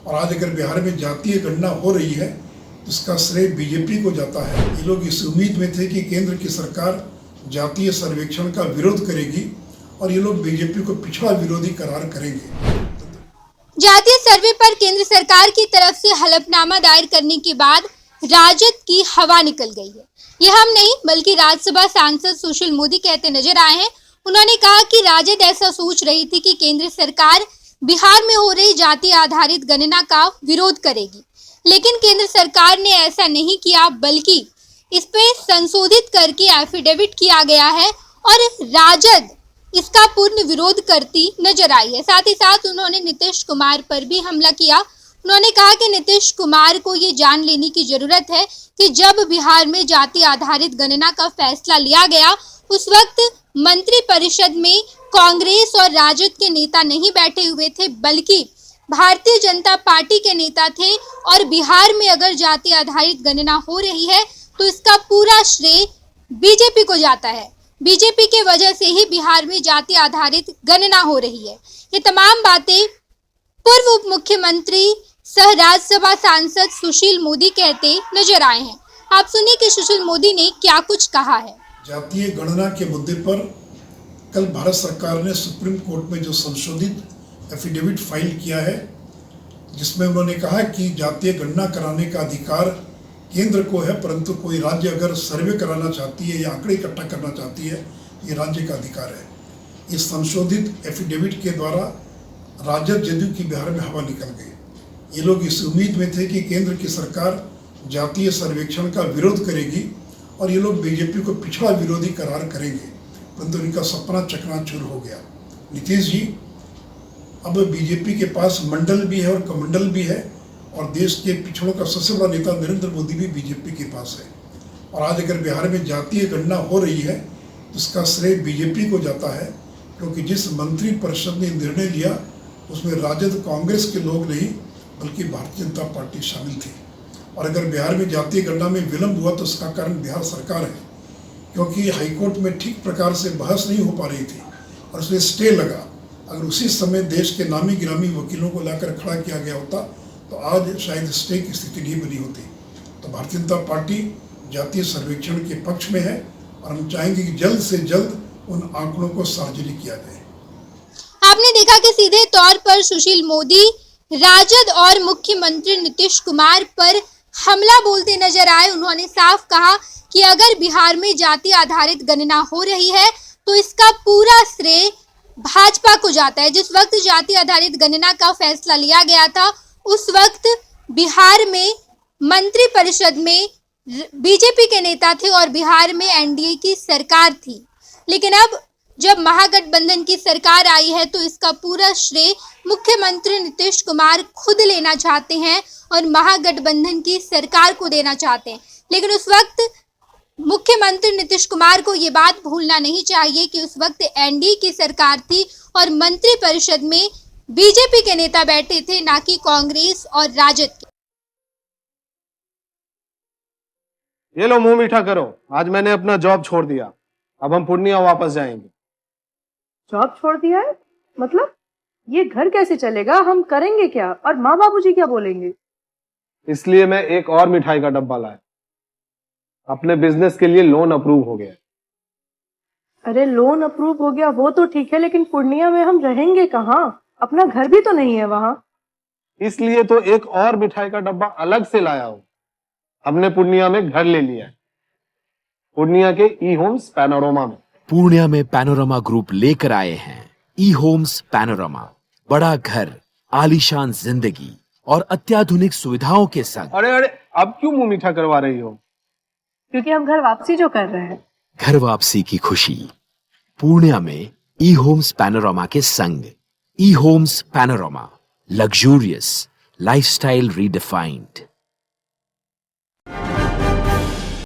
और आज अगर बिहार में जातीय गणना हो रही है तो इसका श्रेय बीजेपी को जाता है। ये लोग इस उम्मीद में थे कि केंद्र की सरकार जातीय सर्वेक्षण का विरोध करेगी और ये लोग बीजेपी को पिछड़ा विरोधी करार करेंगे। जातीय सर्वे पर केंद्र सरकार की तरफ से हलफनामा दायर करने के बाद राजद की हवा निकल गई है। ये हम नहीं बल्कि राज्यसभा सांसद सुशील मोदी कहते नजर आए हैं। उन्होंने कहा कि राजद ऐसा सोच रही थी कि केंद्र सरकार बिहार में हो रही जाति आधारित गणना का विरोध करेगी, लेकिन केंद्र सरकार ने ऐसा नहीं किया, बल्कि इस पे संशोधित करके एफिडेविट किया गया है और राजद इसका पूर्ण विरोध करती नजर आई है। साथ ही साथ उन्होंने नीतीश कुमार पर भी हमला किया। उन्होंने कहा कि नीतीश कुमार को ये जान लेने की जरूरत है कि जब बिहार में जाति आधारित गणना का फैसला लिया गया, उस वक्त मंत्री परिषद में कांग्रेस और राजद के नेता नहीं बैठे हुए थे, बल्कि भारतीय जनता पार्टी के नेता थे। और बिहार में अगर जाति आधारित गणना हो रही है तो इसका पूरा श्रेय बीजेपी को जाता है। बीजेपी के वजह से ही बिहार में जाति आधारित गणना हो रही है। ये तमाम बातें पूर्व उप मुख्यमंत्री सह राज्यसभा सांसद सुशील मोदी कहते नजर आए हैं। आप सुनिए कि सुशील मोदी ने क्या कुछ कहा है। जातीय गणना के मुद्दे पर कल भारत सरकार ने सुप्रीम कोर्ट में जो संशोधित एफिडेविट फाइल किया है, जिसमें उन्होंने कहा कि जातीय गणना कराने का अधिकार केंद्र को है, परंतु कोई राज्य अगर सर्वे कराना चाहती है या आंकड़े इकट्ठा करना चाहती है, ये राज्य का अधिकार है। इस संशोधित एफिडेविट के द्वारा राजद जदयू की बिहार में हवा निकल गई। ये लोग इस उम्मीद में थे कि केंद्र की सरकार जातीय सर्वेक्षण का विरोध करेगी और ये लोग बीजेपी को पिछड़ा विरोधी करार करेंगे, परंतु इनका सपना चकनाचूर हो गया। नीतीश जी, अब बीजेपी के पास मंडल भी है और कमंडल भी है और देश के पिछड़ों का सबसे बड़ा नेता नरेंद्र मोदी भी बीजेपी के पास है। और आज अगर बिहार में जातीय गणना हो रही है तो इसका श्रेय बीजेपी को जाता है, क्योंकि जिस मंत्री परिषद ने निर्णय लिया उसमें राजद कांग्रेस के लोग नहीं बल्कि भारतीय जनता पार्टी शामिल थी। और अगर बिहार में जातीय गणना में विलंब हुआ तो इसका कारण बिहार सरकार है, क्योंकि हाईकोर्ट में ठीक प्रकार से बहस नहीं हो पा रही थी और उसमें स्टे लगा। अगर उसी समय देश के नामी गिरामी वकीलों को लाकर खड़ा किया गया होता तो आज शायद स्टे की स्थिति नहीं बनी होती। तो भारतीय जनता पार्टी जातीय सर्वेक्षण के पक्ष में है और हम चाहेंगे कि जल्द से जल्द उन आंकड़ों को सार्वजनिक किया जाए। आपने देखा कि सीधे तौर पर सुशील मोदी राजद और मुख्यमंत्री नीतीश कुमार पर हमला बोलते नजर आए। उन्होंने साफ कहा कि अगर बिहार में जाति आधारित गणना हो रही है तो इसका पूरा श्रेय भाजपा को जाता है। जिस वक्त जाति आधारित गणना का फैसला लिया गया था, उस वक्त बिहार में मंत्री परिषद में बीजेपी के नेता थे और बिहार में एनडीए की सरकार थी। लेकिन अब जब महागठबंधन की सरकार आई है तो इसका पूरा श्रेय मुख्यमंत्री नीतीश कुमार खुद लेना चाहते हैं और महागठबंधन की सरकार को देना चाहते हैं। लेकिन उस वक्त मुख्यमंत्री नीतीश कुमार को ये बात भूलना नहीं चाहिए कि उस वक्त एनडीए की सरकार थी और मंत्री परिषद में बीजेपी के नेता बैठे थे, ना कि कांग्रेस और राजद के। ये लो मुंह मीठा करो, आज मैंने अपना जॉब छोड़ दिया, अब हम पूर्णिया वापस जाएंगे। जॉब छोड़ दिया है? मतलब ये घर कैसे चलेगा? हम करेंगे क्या और माँ बाबूजी क्या बोलेंगे? इसलिए मैं एक और मिठाई का डब्बा लाया। अपने बिजनेस के लिए लोन अप्रूव हो गया। अरे लोन अप्रूव हो गया वो तो ठीक है, लेकिन पूर्णिया में हम रहेंगे कहाँ? अपना घर भी तो नहीं है वहाँ। इसलिए तो एक और मिठाई का डब्बा अलग से लाया हूँ। हमने पूर्णिया में घर ले लिया है, पूर्णिया के ई होम्स पैनोरमा में। पूर्णिया में पैनोरमा ग्रुप लेकर आए हैं ई होम्स पैनोरमा। बड़ा घर, आलीशान जिंदगी और अत्याधुनिक सुविधाओं के संग। अरे अब क्यों मुंह मीठा करवा रही हो? क्योंकि हम घर वापसी जो कर रहे हैं। घर वापसी की खुशी पूर्णिया में ई होम्स पैनोरमा के संग। E homes panorama, luxurious lifestyle redefined.